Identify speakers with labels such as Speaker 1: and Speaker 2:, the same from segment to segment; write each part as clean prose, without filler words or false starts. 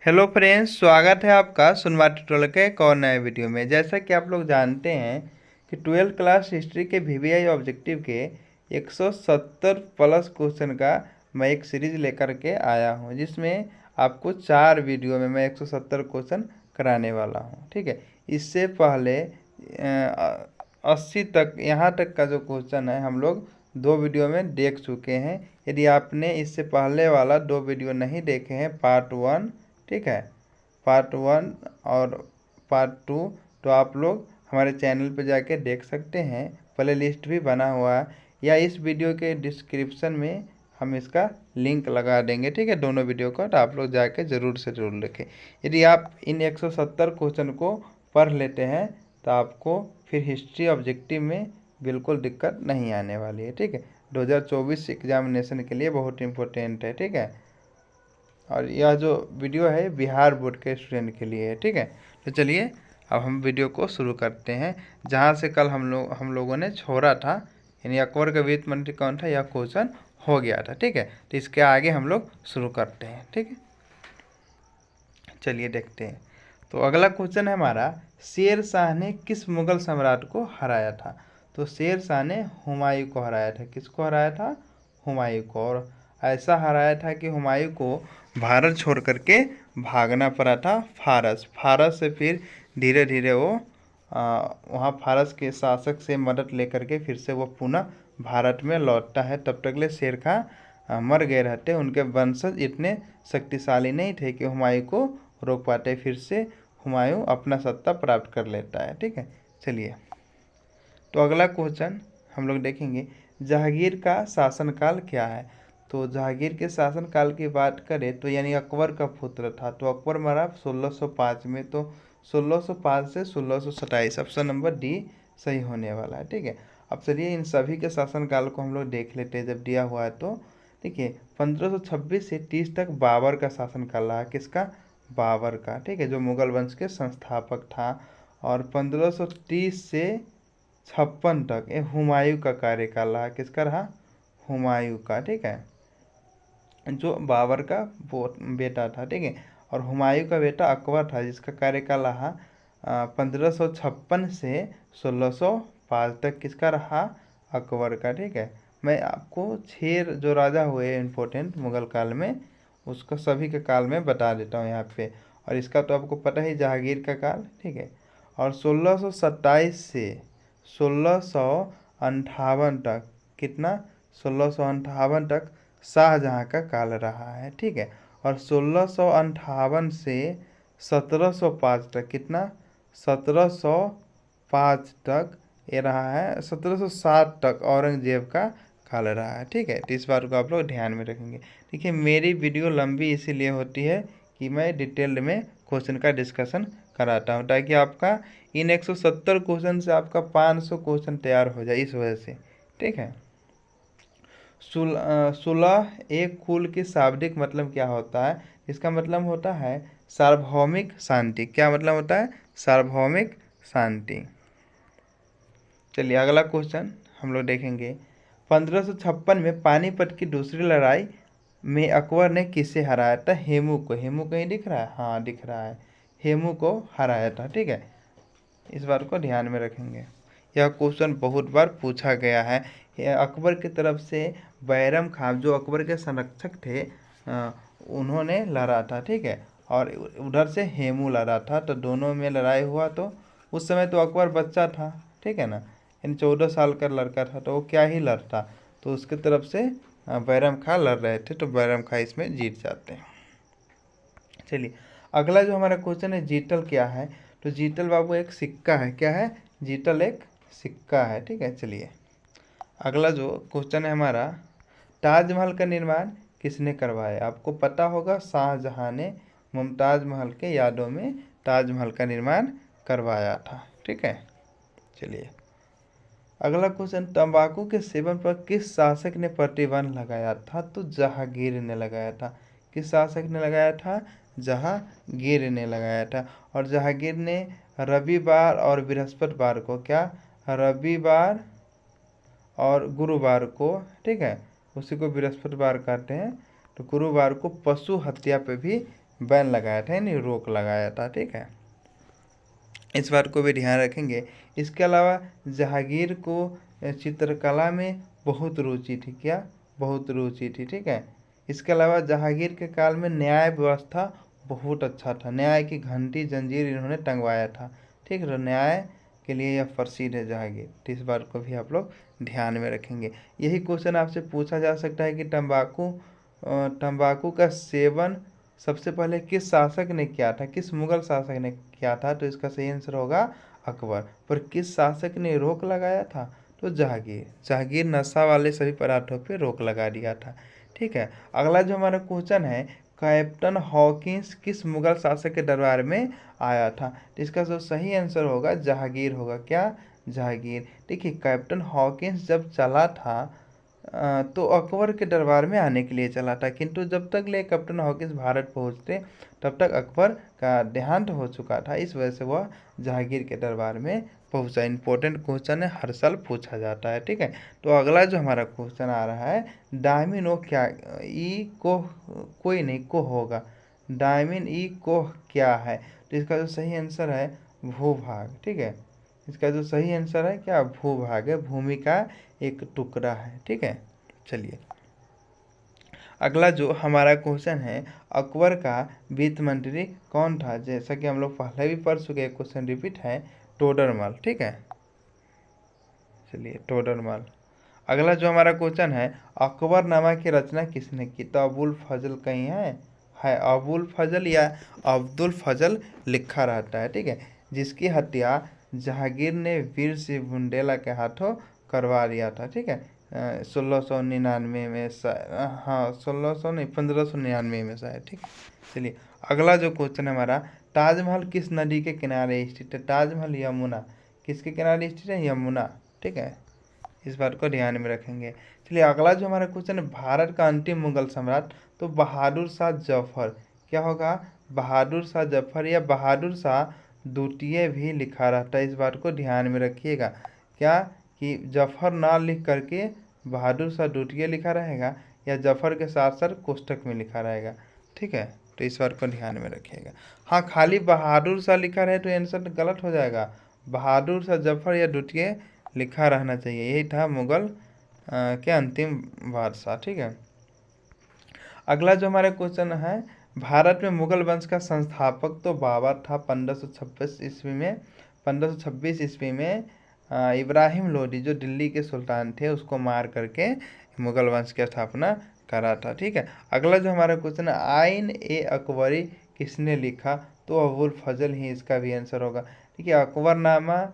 Speaker 1: Hello friends, स्वागत है आपका सुनवा ट्यूटोरियल के एक और नए वीडियो में। जैसा कि आप लोग जानते हैं कि 12th क्लास हिस्ट्री के वीवीआई ऑब्जेक्टिव के 170 प्लस क्वेश्चन का मैं एक सीरीज लेकर के आया हूं, जिसमें आपको 4 वीडियो में मैं 170 क्वेश्चन कराने वाला हूं। ठीक है, इससे पहले 80 तक यहाँ तक का जो क्वेश्चन है हम लोग 2 वीडियो में देख चुके हैं। यदि आपने इससे पहले वाला 2 वीडियो नहीं देखे हैं, पार्ट 1, ठीक है, पार्ट 1 और पार्ट 2, तो आप लोग हमारे चैनल पर जाके देख सकते हैं। प्ले लिस्ट भी बना हुआ है, या इस वीडियो के डिस्क्रिप्शन में हम इसका लिंक लगा देंगे। ठीक है, दोनों वीडियो का, तो आप लोग जाके ज़रूर से ज़रूर देखें। यदि आप इन 170 क्वेश्चन को पढ़ लेते हैं तो आपको फिर हिस्ट्री ऑब्जेक्टिव में बिल्कुल दिक्कत नहीं आने वाली है। ठीक है, 2024 एग्जामिनेशन के लिए बहुत इम्पोर्टेंट है। ठीक है, और यह जो वीडियो है बिहार बोर्ड के स्टूडेंट के लिए है। ठीक है, तो चलिए अब हम वीडियो को शुरू करते हैं, जहाँ से कल हम लोगों ने छोड़ा था, यानी अकबर का वित्त मंत्री कौन था, यह क्वेश्चन हो गया था। ठीक है, तो इसके आगे हम लोग शुरू करते हैं। ठीक है, चलिए देखते हैं। तो अगला क्वेश्चन है हमारा, शेर शाह ने किस मुगल सम्राट को हराया था। तो शेर शाह ने हुमायूं को हराया था। किसको हराया था? हुमायूं को। और ऐसा हराया था कि हुमायूं को भारत छोड़ करके भागना पड़ा था फारस। फारस से फिर धीरे धीरे वो वहाँ फारस के शासक से मदद लेकर के फिर से वो पुनः भारत में लौटता है। तब तक ले शेर खां मर गए रहते। उनके वंशज इतने शक्तिशाली नहीं थे कि हुमायूं को रोक पाते। फिर से हुमायूं अपना सत्ता प्राप्त कर लेता है। ठीक है, चलिए तो अगला क्वेश्चन हम लोग देखेंगे, जहांगीर का शासनकाल क्या है। तो जहांगीर के शासनकाल की बात करें तो यानी अकबर का पुत्र था। तो अकबर मरा 1605 में। तो 1605 से 1627, ऑप्शन नंबर डी सही होने वाला है। ठीक है, अब चलिए इन सभी के शासनकाल को हम लोग देख लेते हैं जब दिया हुआ है तो। देखिए 1526 से 30 तक बाबर का शासनकाल रहा। किसका? बाबर का। ठीक है, जो मुगल वंश के संस्थापक था। और 1530 से 56 तक ये हुमायूं का कार्यकाल रहा। किसका रहा? हुमायूं का। ठीक है, जो बाबर का बेटा था। ठीक है, और हुमायूं का बेटा अकबर था, जिसका कार्यकाल रहा 1556 से 1605 तक। किसका रहा? अकबर का। ठीक है, मैं आपको 6 जो राजा हुए इम्पोर्टेंट मुगल काल में, उसका सभी के काल में बता देता हूँ यहाँ पे। और इसका तो आपको पता ही, जहांगीर का काल। ठीक है, और 1627 से 1658 तक, कितना? 1658 तक शाहजहाँ का काल रहा है। ठीक है, और 1658 से 1705 तक, कितना? 1705 तक ये रहा है। 1707 तक औरंगजेब का काल रहा है। ठीक है, तो इस बात को आप लोग ध्यान में रखेंगे। देखिए मेरी वीडियो लंबी इसीलिए होती है कि मैं डिटेल में क्वेश्चन का डिस्कशन कराता हूँ, ताकि आपका इन 170 क्वेश्चन से आपका 500 क्वेश्चन तैयार हो जाए, इस वजह से। ठीक है, सुलह एक कुल की शाब्दिक मतलब क्या होता है? इसका मतलब होता है सार्वभौमिक शांति। क्या मतलब होता है? सार्वभौमिक शांति। चलिए अगला क्वेश्चन हम लोग देखेंगे, 1556 में पानीपत की दूसरी लड़ाई में अकबर ने किसे हराया था? हेमू को। हेमू कहीं दिख रहा है? हाँ दिख रहा है, हेमू को हराया था। ठीक है, इस बात को ध्यान में रखेंगे। यह क्वेश्चन बहुत बार पूछा गया है। अकबर की तरफ से बैरम खान, जो अकबर के संरक्षक थे, उन्होंने लड़ा था। ठीक है, और उधर से हेमू लड़ा था। तो दोनों में लड़ाई हुआ। तो उस समय तो अकबर बच्चा था, ठीक है ना, यानी 14 साल का लड़का था, तो वो क्या ही लड़ता। तो उसकी तरफ से बैरम खान लड़ रहे थे, तो बैरम खान इसमें जीत जाते हैं। चलिए अगला जो हमारा क्वेश्चन है, जीतल क्या है। तो जीतल बाबू एक सिक्का है। क्या है? जीतल एक सिक्का है। ठीक है, चलिए अगला जो क्वेश्चन है हमारा, ताजमहल का निर्माण किसने करवाया? आपको पता होगा, शाहजहां ने मुमताज महल के यादों में ताजमहल का निर्माण करवाया था। ठीक है, चलिए अगला क्वेश्चन, तंबाकू के सेवन पर किस शासक ने प्रतिबंध लगाया था? तो जहांगीर ने लगाया था। किस शासक ने लगाया था? जहांगीर ने लगाया था। और जहांगीर ने रविवार और बृहस्पतिवार को, क्या? रविवार और गुरुवार को, ठीक है, उसी को बृहस्पतिवार कहते हैं, तो गुरुवार को पशु हत्या पे भी बैन लगाया था, यानी रोक लगाया था। ठीक है, इस बात को भी ध्यान रखेंगे। इसके अलावा जहांगीर को चित्रकला में बहुत रुचि थी। क्या? बहुत रुचि थी। ठीक है, इसके अलावा जहांगीर के काल में न्याय व्यवस्था बहुत अच्छा था। न्याय की घंटी जंजीर इन्होंने टंगवाया था। ठीक है, तो न्याय के लिए यह प्रसिद्ध है जहांगीर। तो इस बात को भी आप लोग ध्यान में रखेंगे। यही क्वेश्चन आपसे पूछा जा सकता है कि तंबाकू का सेवन सबसे पहले किस शासक ने किया था, किस मुगल शासक ने किया था? तो इसका सही आंसर होगा अकबर। पर किस शासक ने रोक लगाया था? तो जहांगीर। जहांगीर नशा वाले सभी पदार्थों पे रोक लगा दिया था। ठीक है, अगला जो हमारा क्वेश्चन है, कैप्टन हॉकिंस किस मुगल शासक के दरबार में आया था? तो इसका जो सही आंसर होगा जहांगीर होगा। क्या? जहांगीर। देखिए, कैप्टन हॉकिंस जब चला था तो अकबर के दरबार में आने के लिए चला था, किंतु जब तक ले कैप्टन हॉकिंस भारत पहुंचते तब तक अकबर का देहांत हो चुका था। इस वजह से वह जहांगीर के दरबार में पहुंचा। इंपॉर्टेंट क्वेश्चन है, हर साल पूछा जाता है। ठीक है, तो अगला जो हमारा क्वेश्चन आ रहा है, डायमिन ओ क्या? ई कोह कोई नहीं, कोह होगा। डायमिन ई कोह क्या है? तो इसका जो सही आंसर है भूभाग। ठीक है, इसका जो सही आंसर है क्या? भूभाग है, भूमि का एक टुकड़ा है। ठीक है, चलिए अगला जो हमारा क्वेश्चन है, अकबर का वित्त मंत्री कौन था? जैसा कि हम लोग पहले भी पढ़ चुके, क्वेश्चन रिपीट है, टोडरमल। ठीक है, चलिए टोडरमल। अगला जो हमारा क्वेश्चन है, अकबरनामा की रचना किसने की? तो अबुल फजल कहीं है अबुल फजल या अब्दुल फजल लिखा रहता है। ठीक है, जिसकी हत्या जहांगीर ने वीर सिंह बुंदेला के हाथों करवा दिया था। ठीक है, 1699 में, हाँ 1600 नहीं, 1599 में शायद। ठीक है, चलिए अगला जो क्वेश्चन है हमारा, ताजमहल किस नदी के किनारे स्थित है? ताजमहल यमुना। किसके किनारे स्थित है? यमुना। ठीक है, इस बात को ध्यान में रखेंगे। चलिए अगला जो हमारा क्वेश्चन है, भारत का अंतिम मुगल सम्राट, तो बहादुर शाह जफर। क्या होगा? बहादुर शाह जफर या बहादुर शाह द्वितीय भी लिखा रहता है। इस बात को ध्यान में रखिएगा। क्या कि जफर ना लिख करके बहादुर शाह द्वितीय लिखा रहेगा, या जफर के साथ साथ कोष्टक में लिखा रहेगा। ठीक है, तो इस बात को ध्यान में रखिएगा। हाँ, खाली बहादुर शाह लिखा रहे तो आंसर गलत हो जाएगा। बहादुर शाह जफर या द्वितीय लिखा रहना चाहिए। यही था मुगल के अंतिम बादशाह। ठीक है, अगला जो हमारा क्वेश्चन है, भारत में मुगल वंश का संस्थापक तो बाबर था 1526 ईस्वी में। 1526 ईस्वी में इब्राहिम लोदी जो दिल्ली के सुल्तान थे उसको मार करके मुगल वंश की स्थापना करा था। ठीक है, अगला जो हमारा क्वेश्चन है, आइन ए अकबरी किसने लिखा? तो अबुल फजल ही इसका भी आंसर होगा। ठीक है, अकबरनामा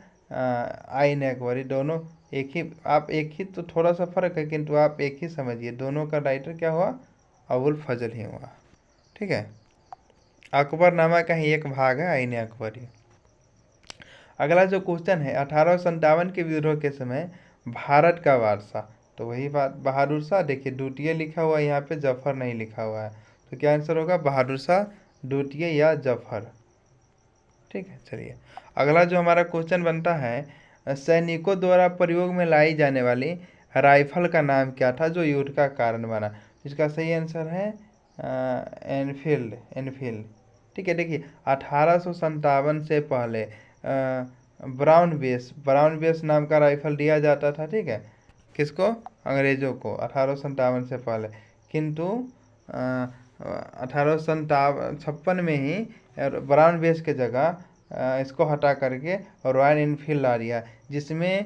Speaker 1: आइन अकबरी दोनों एक ही, आप एक ही, तो थोड़ा सा फर्क है किंतु आप एक ही समझिए, दोनों का राइटर क्या हुआ? अबुल फजल ही हुआ। ठीक है, अकबरनामा का ही एक भाग है आइन अकबरी। अगला जो क्वेश्चन है, 1857 के विद्रोह के समय भारत का बादशाह, तो वही बात बहादुर शाह। देखिए द्वितीय लिखा हुआ है यहाँ पे, जफर नहीं लिखा हुआ है, तो क्या आंसर होगा? बहादुर शाह द्वितीय या जफर। ठीक है, चलिए अगला जो हमारा क्वेश्चन बनता है, सैनिकों द्वारा प्रयोग में लाई जाने वाली राइफल का नाम क्या था जो युद्ध का कारण बना? इसका सही आंसर है एनफील्ड। एनफील्ड। ठीक है, देखिए 1857 से पहले ब्राउन बेस नाम का राइफल दिया जाता था। ठीक है, किसको? अंग्रेजों को, 1857 से पहले। किंतु 1856 में ही ब्राउन बेस के जगह इसको हटा करके रॉयल इनफील्ड ला दिया, जिसमें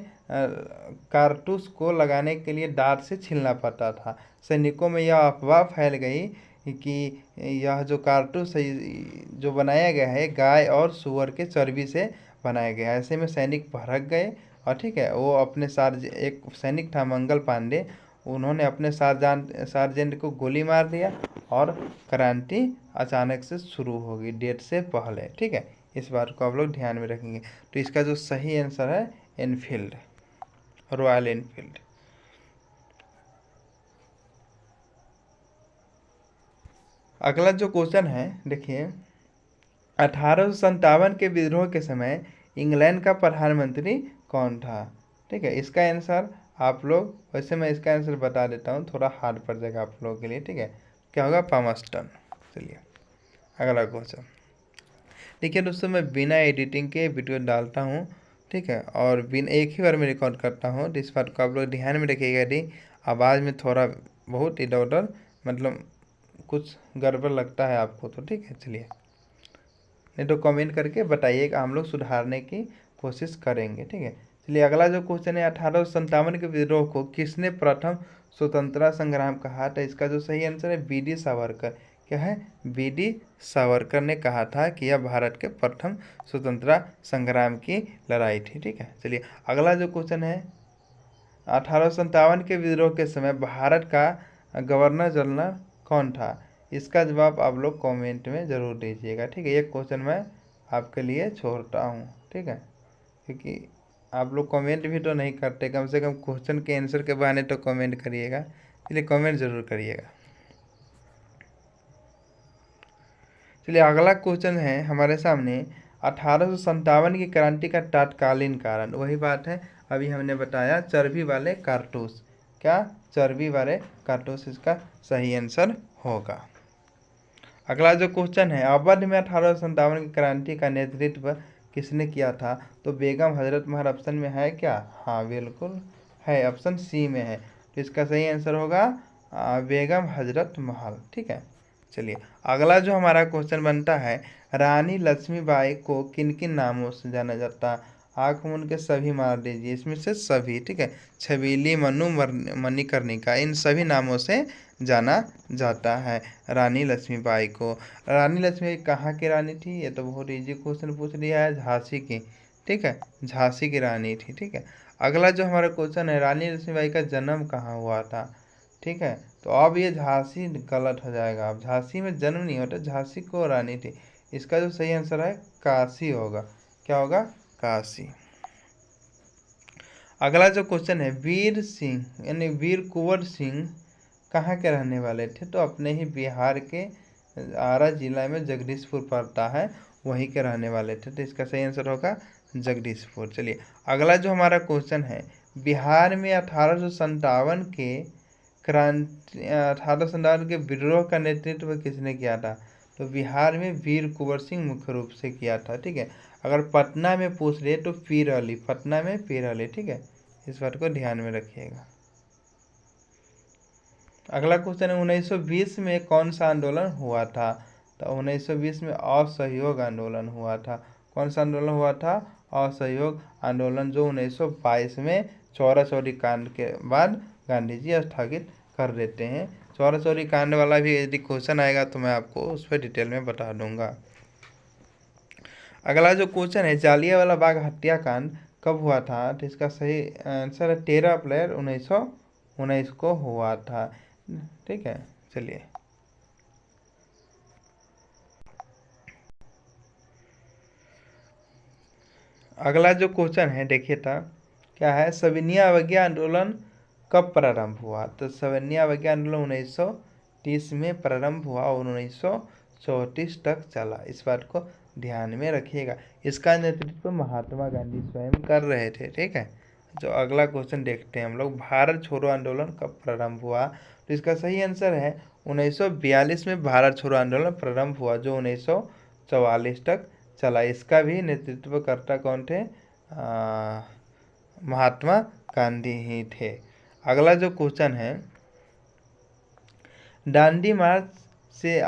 Speaker 1: कारतूस को लगाने के लिए दांत से छीलना पड़ता था। सैनिकों में यह अफवाह फैल गई कि यह जो कारतूस है जो बनाया गया है गाय और सुअर के चर्बी से बनाया गया है। ऐसे में सैनिक भड़क गए और ठीक है, वो अपने एक सैनिक था मंगल पांडे, उन्होंने अपने सार्जेंट को गोली मार दिया और क्रांति अचानक से शुरू हो गई डेट से पहले। ठीक है, इस बात को आप लोग ध्यान में रखेंगे। तो इसका जो सही आंसर है एनफील्ड, रॉयल एनफील्ड। अगला जो क्वेश्चन है, देखिए 1857 के विद्रोह के समय इंग्लैंड का प्रधानमंत्री कौन था? ठीक है, इसका आंसर आप लोग, वैसे मैं इसका आंसर बता देता हूँ, थोड़ा हार्ड पड़ जाएगा आप लोगों के लिए। ठीक है, क्या होगा? पामस्टन। चलिए अगला क्वेश्चन देखिए दोस्तों, मैं बिना एडिटिंग के वीडियो डालता हूँ, ठीक है, और बिन एक ही बार में रिकॉर्ड करता हूँ। तो इस बात को आप लोग ध्यान में रखिएगा। यदि आवाज़ में थोड़ा बहुत इधर उधर मतलब कुछ गड़बड़ लगता है आपको तो ठीक है, चलिए, नहीं तो कमेंट करके बताइएगा, हम लोग सुधारने की कोशिश करेंगे, ठीक है। चलिए अगला जो क्वेश्चन है, 1857 के विद्रोह को किसने प्रथम स्वतंत्रता संग्राम कहा था? इसका जो सही आंसर है बी.डी. सावरकर। क्या है? बी.डी. सावरकर ने कहा था कि यह भारत के प्रथम स्वतंत्रता संग्राम की लड़ाई थी, ठीक है। चलिए अगला जो क्वेश्चन है, 1857 के विद्रोह के समय भारत का गवर्नर जनरल कौन था? इसका जवाब आप लोग कमेंट में ज़रूर दीजिएगा, ठीक है। ये क्वेश्चन मैं आपके लिए छोड़ता हूँ, ठीक है, क्योंकि आप लोग कमेंट भी तो नहीं करते, कम से कम क्वेश्चन के आंसर के बहाने तो कमेंट करिएगा, इसलिए कमेंट ज़रूर करिएगा। चलिए अगला क्वेश्चन है हमारे सामने, 1857 की क्रांति का तत्कालीन कारण। वही बात है, अभी हमने बताया चर्बी वाले कारतूस। क्या? चर्बी वाले कारतूस इसका सही आंसर होगा। अगला जो क्वेश्चन है, अवध में 1857 की क्रांति का नेतृत्व किसने किया था? तो बेगम हजरत महल ऑप्शन में है क्या? हाँ बिल्कुल है, ऑप्शन सी में है। तो इसका सही आंसर होगा बेगम हजरत महल, ठीक है। चलिए अगला जो हमारा क्वेश्चन बनता है, रानी लक्ष्मीबाई को किन किन नामों से जाना जाता? आँख मूंद के सभी मार दीजिए, इसमें से सभी, ठीक है। छबीली, मनु, मणिकर्णिका, इन सभी नामों से जाना जाता है रानी लक्ष्मीबाई को। रानी लक्ष्मीबाई कहाँ की रानी थी? ये तो बहुत इजी क्वेश्चन पूछ लिया है, झांसी की, ठीक है, झांसी की रानी थी, ठीक है। अगला जो हमारा क्वेश्चन है, रानी लक्ष्मीबाई का जन्म कहाँ हुआ था? ठीक है, तो अब ये झांसी गलत हो जाएगा, अब झांसी में जन्म नहीं होता, झांसी को रानी थी। इसका जो सही आंसर है काशी होगा। क्या होगा? काशी। अगला जो क्वेश्चन है, वीर सिंह यानी वीर कुंवर सिंह कहाँ के रहने वाले थे? तो अपने ही बिहार के आरा जिला में जगदीशपुर पड़ता है, वहीं के रहने वाले थे। तो इसका सही आंसर होगा जगदीशपुर। चलिए अगला जो हमारा क्वेश्चन है, बिहार में 1857 के क्रांति 1857 के विद्रोह का नेतृत्व किसने किया था? तो बिहार में वीर कुंवर सिंह मुख्य रूप से किया था, ठीक है। अगर पटना में पूछ रहे तो पीर अली, पटना में पीर अली, ठीक है, इस बात को ध्यान में रखिएगा। अगला क्वेश्चन है, 1920 में कौन सा आंदोलन हुआ था? तो 1920 में असहयोग आंदोलन हुआ था। कौन सा आंदोलन हुआ था? असहयोग आंदोलन, जो 1922 में चौरा चौरी कांड के बाद गांधी जी स्थगित कर देते हैं। चौरा चौरी कांड वाला भी यदि क्वेश्चन आएगा तो मैं आपको उस पर डिटेल में बता दूंगा। अगला जो क्वेश्चन है, जालियांवाला बाग हत्याकांड कब हुआ था? तो इसका सही आंसर है 13 अप्रैल 1919 को हुआ था, ठीक है। चलिए अगला जो क्वेश्चन है देखिए था, क्या है, सविनिया अवज्ञा आंदोलन कब प्रारंभ हुआ? तो सविनिया अवज्ञा आंदोलन 1930 में प्रारंभ हुआ और 1934 तक चला। इस बात को ध्यान में रखिएगा। इसका नेतृत्व महात्मा गांधी स्वयं कर रहे थे, ठीक है। जो अगला क्वेश्चन देखते हैं हम लोग, भारत छोड़ो आंदोलन कब प्रारंभ हुआ? तो इसका सही आंसर है 1942 में भारत छोड़ो आंदोलन प्रारंभ हुआ, जो 1944 तक चला। इसका भी नेतृत्वकर्ता कौन थे? महात्मा गांधी ही थे। अगला जो क्वेश्चन है, दांडी मार्च से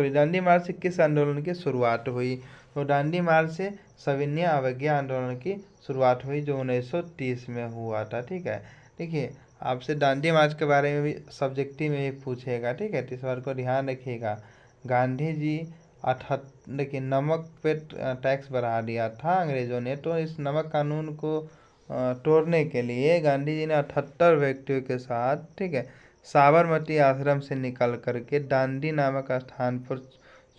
Speaker 1: दांडी मार्च से किस आंदोलन की शुरुआत हुई? तो दांडी मार्च से सविनय अवज्ञा आंदोलन की शुरुआत हुई, जो 1930 में हुआ था, ठीक है। देखिए आपसे दांडी मार्च के बारे में भी सब्जेक्टिव में भी पूछेगा, ठीक है, तो इस बात को ध्यान रखिएगा। गांधी जी देखिए नमक पे टैक्स बढ़ा दिया था अंग्रेज़ों ने, तो इस नमक कानून को तोड़ने के लिए गांधी जी ने 78 व्यक्तियों के साथ, ठीक है, साबरमती आश्रम से निकल करके दांडी नामक स्थान पर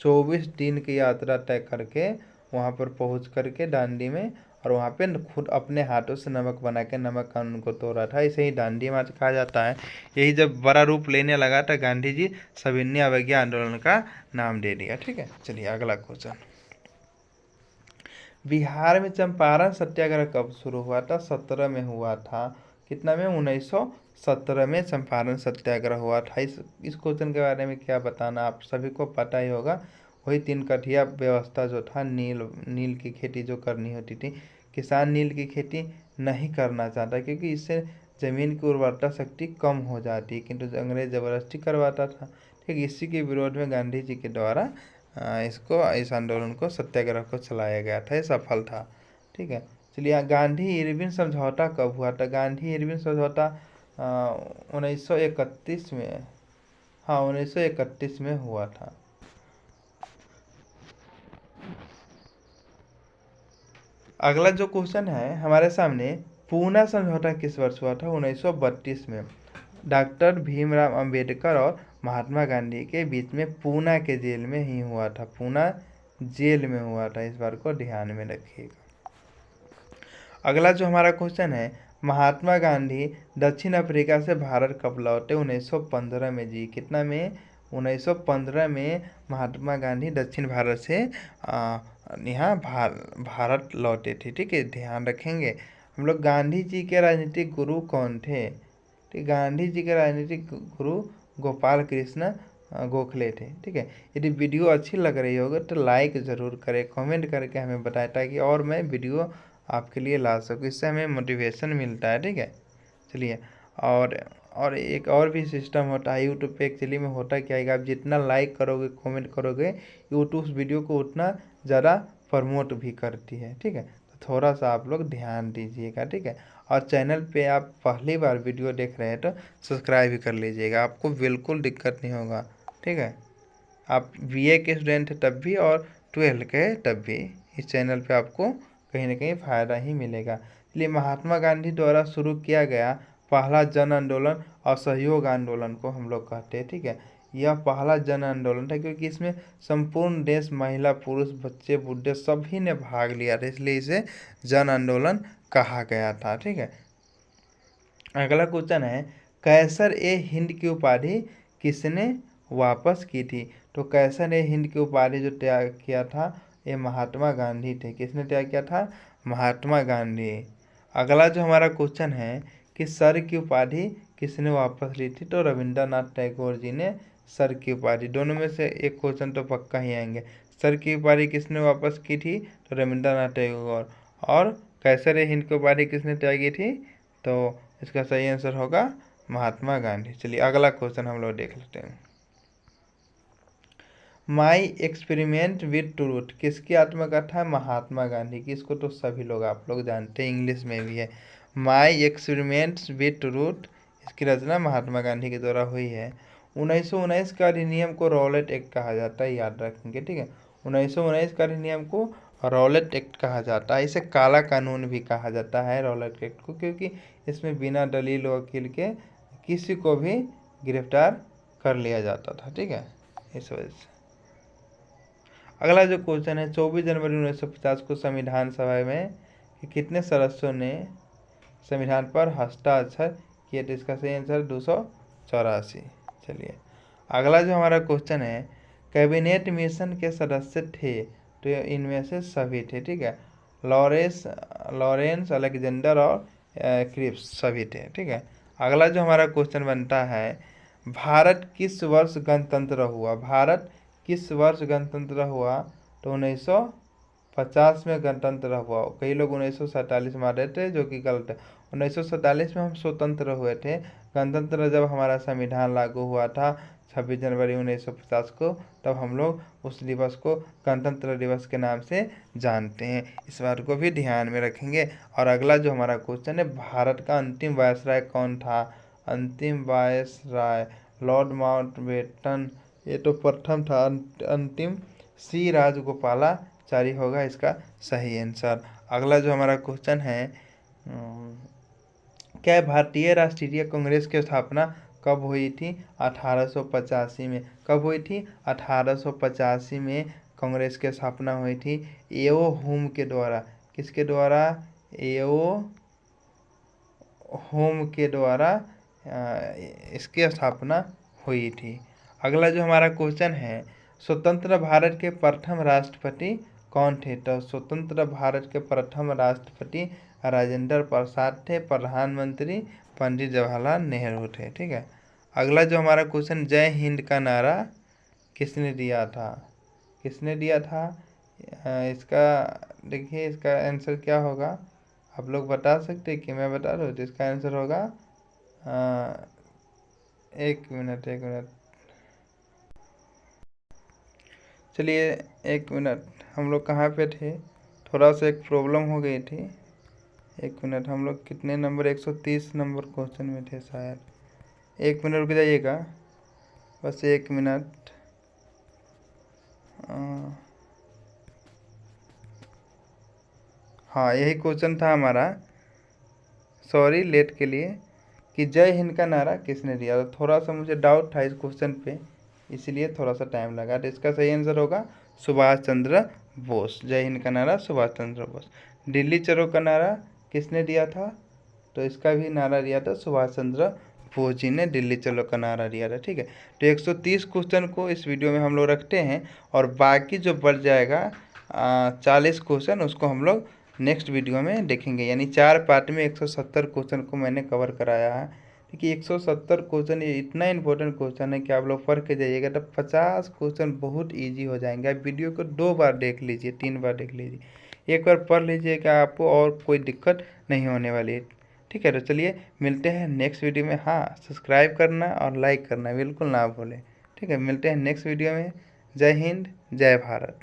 Speaker 1: 24 दिन की यात्रा तय करके वहाँ पर पहुँच करके दांडी में, और वहाँ पे खुद अपने हाथों से नमक बना के नमक कानून को तोड़ा था। इसे ही दांडी मार्च कहा जाता है। यही जब बड़ा रूप लेने लगा था, गांधी जी सविनय अवज्ञा आंदोलन का नाम दे दिया, ठीक है। चलिए अगला क्वेश्चन, बिहार में चंपारण सत्याग्रह कब शुरू हुआ था? 17 में हुआ था। कितना में? 17 में चंपारण सत्याग्रह हुआ था। इस क्वेश्चन के बारे में क्या बताना, आप सभी को पता ही होगा। वही 3 कठिया व्यवस्था जो था, नील की खेती जो करनी होती थी, किसान नील की खेती नहीं करना चाहता क्योंकि इससे ज़मीन की उर्वरता शक्ति कम हो जाती है, किंतु अंग्रेज ज़बरदस्ती करवाता था। ठीक, इसी के विरोध में गांधी जी के द्वारा इस आंदोलन को, सत्याग्रह को चलाया गया था। ये सफल था। ठीक है, चलिए गांधी इरविन समझौता कब हुआ था? गांधी इरविन समझौता 1931 में, हाँ 1931 में हुआ था। अगला जो क्वेश्चन है हमारे सामने, पूना समझौता किस वर्ष हुआ था? 1932 में। डॉक्टर भीमराव अंबेडकर और महात्मा गांधी के बीच में पूना के जेल में ही हुआ था। पूना जेल में हुआ था, इस बार को ध्यान में रखिएगा। अगला जो हमारा क्वेश्चन है, महात्मा गांधी दक्षिण अफ्रीका से भारत कब लौटे? 1915 में जी। कितना में? 1915 में महात्मा गांधी दक्षिण भारत से यहाँ भारत लौटे थे। ठीक है, ध्यान रखेंगे। हम लोग गांधी जी के राजनीतिक गुरु कौन थे? ठीक, गांधी जी के राजनीतिक गुरु गोपाल कृष्ण गोखले थे। ठीक है, यदि वीडियो अच्छी लग रही होगी तो लाइक ज़रूर करें, कमेंट करके हमें बताएं, ताकि और मैं वीडियो आपके लिए ला सकूँ, इससे हमें मोटिवेशन मिलता है। ठीक है, चलिए। और एक और भी सिस्टम होता है यूट्यूब पे। एक्चुअली में होता क्या है, आप जितना लाइक करोगे, कमेंट करोगे, यूट्यूब उस वीडियो को उतना ज़्यादा प्रमोट भी करती है। ठीक है, तो थोड़ा सा आप लोग ध्यान दीजिएगा। ठीक है, और चैनल पे आप पहली बार वीडियो देख रहे हैं तो सब्सक्राइब भी कर लीजिएगा, आपको बिल्कुल दिक्कत नहीं होगा। ठीक है, आप BA के स्टूडेंट हैं तब भी और 12 के तब भी इस चैनल पे आपको कहीं ना कहीं फ़ायदा ही मिलेगा। इसलिए महात्मा गांधी द्वारा शुरू किया गया पहला जन आंदोलन असहयोग आंदोलन को हम लोग कहते हैं। ठीक है, यह पहला जन आंदोलन था क्योंकि इसमें संपूर्ण देश, महिला, पुरुष, बच्चे, बूढ़े सभी ने भाग लिया था, इसलिए इसे जन आंदोलन कहा गया था। ठीक है, अगला क्वेश्चन है, कैसर ए हिंद की उपाधि किसने वापस की थी? तो कैसर ए हिंद की उपाधि जो त्याग किया था, ये महात्मा गांधी थे। किसने त्याग किया था? महात्मा गांधी। अगला जो हमारा क्वेश्चन है कि सर की उपाधि किसने वापस ली थी? तो रविंद्रनाथ टैगोर जी ने सर की उपाधि। दोनों में से एक क्वेश्चन तो पक्का ही आएंगे। सर की उपाधि किसने वापस की थी? तो रविंद्रनाथ टैगोर। और कैसर ए हिंद की उपाधि किसने त्यागी थी? तो इसका सही आंसर होगा महात्मा गांधी। चलिए अगला क्वेश्चन हम लोग देख लेते हैं। माई एक्सपेरिमेंट विद ट्रूथ किसकी आत्मकथा? महात्मा गांधी की। इसको तो सभी लोग, आप लोग जानते हैं, इंग्लिश में भी है। माई एक्सपेरिमेंट्स विद ट्रूथ, इसकी रचना महात्मा गांधी के द्वारा हुई है। 1919 का अधिनियम को रॉलेट एक्ट कहा जाता है, याद रखेंगे। ठीक है, 1919 का अधिनियम को रॉलेट एक्ट कहा जाता है। इसे काला कानून भी कहा जाता है रॉलेट एक्ट को, क्योंकि इसमें बिना दलील वकील के किसी को भी गिरफ्तार कर लिया जाता था। ठीक है, इस वजह से। अगला जो क्वेश्चन है, 24 जनवरी 1950 को संविधान सभा में कितने सदस्यों ने संविधान पर हस्ताक्षर किए? तो इसका सही आंसर 284। चलिए अगला जो हमारा क्वेश्चन है, कैबिनेट मिशन के सदस्य थे? तो इनमें से सभी थे। ठीक है, लॉरेंस, अलेक्जेंडर और क्रिप्स सभी थे। ठीक है, अगला जो हमारा क्वेश्चन बनता है, भारत किस वर्ष गणतंत्र हुआ? भारत किस वर्ष गणतंत्र हुआ? तो 1950 में गणतंत्र हुआ। कई लोग 1947 मान रहे थे, जो कि गलत है। 1947 में हम स्वतंत्र हुए थे। गणतंत्र जब हमारा संविधान लागू हुआ था 26 जनवरी 1950 को, तब हम लोग उस दिवस को गणतंत्र दिवस के नाम से जानते हैं। इस बात को भी ध्यान में रखेंगे। और अगला जो हमारा क्वेश्चन है, भारत का अंतिम वायसराय कौन था? अंतिम वायसराय लॉर्ड माउंटबेटन, ये तो प्रथम था। अंतिम सी राजगोपालाचारी होगा इसका सही आंसर। अगला जो हमारा क्वेश्चन है, क्या भारतीय राष्ट्रीय कांग्रेस की स्थापना कब हुई थी? 1885 में। कब हुई थी? 1885 में कांग्रेस की स्थापना हुई थी एओ हुम के द्वारा। किसके द्वारा? एओ हुम के द्वारा इसकी स्थापना हुई थी। अगला जो हमारा क्वेश्चन है, स्वतंत्र भारत के प्रथम राष्ट्रपति कौन थे? तो स्वतंत्र भारत के प्रथम राष्ट्रपति राजेंद्र प्रसाद थे। प्रधानमंत्री पंडित जवाहरलाल नेहरू थे। ठीक है, अगला जो हमारा क्वेश्चन, जय हिंद का नारा किसने दिया था? किसने दिया था? इसका देखिए, इसका आंसर क्या होगा, आप लोग बता सकते हैं कि मैं बता दूँ? तो इसका आंसर होगा, एक मिनट चलिए, एक मिनट, हम लोग कहाँ पे थे? थोड़ा सा एक प्रॉब्लम हो गई थी। एक मिनट, हम लोग कितने नंबर, 130 नंबर क्वेश्चन में थे शायद। एक मिनट रुक जाइएगा, बस एक मिनट। हाँ, यही क्वेश्चन था हमारा, सॉरी लेट के लिए, कि जय हिंद का नारा किसने दिया। तो थोड़ा सा मुझे डाउट था इस क्वेश्चन पे, इसलिए थोड़ा सा टाइम लगा। तो इसका सही आंसर होगा सुभाष चंद्र बोस। जय हिंद का नारा सुभाष चंद्र बोस। दिल्ली चलो का नारा किसने दिया था? तो इसका भी नारा दिया था सुभाष चंद्र बोस जी ने, दिल्ली चलो का नारा दिया था। ठीक है, तो 130 क्वेश्चन को इस वीडियो में हम लोग रखते हैं, और बाकी जो बढ़ जाएगा 40 क्वेश्चन, उसको हम लोग नेक्स्ट वीडियो में देखेंगे। यानी 4 पार्ट में 170 क्वेश्चन को मैंने कवर कराया है। देखिए 170 क्वेश्चन, ये इतना इंपॉर्टेंट क्वेश्चन है कि आप लोग पढ़ के जाइएगा तो 50 क्वेश्चन बहुत इजी हो जाएंगे। आप वीडियो को 2 बार देख लीजिए, 3 बार देख लीजिए, एक बार पढ़ लीजिए कि आपको और कोई दिक्कत नहीं होने वाली है। ठीक है, तो चलिए मिलते हैं नेक्स्ट वीडियो में। हाँ, सब्सक्राइब करना और लाइक करना बिल्कुल ना भूलें। ठीक है, मिलते हैं नेक्स्ट वीडियो में। जय हिंद, जय भारत।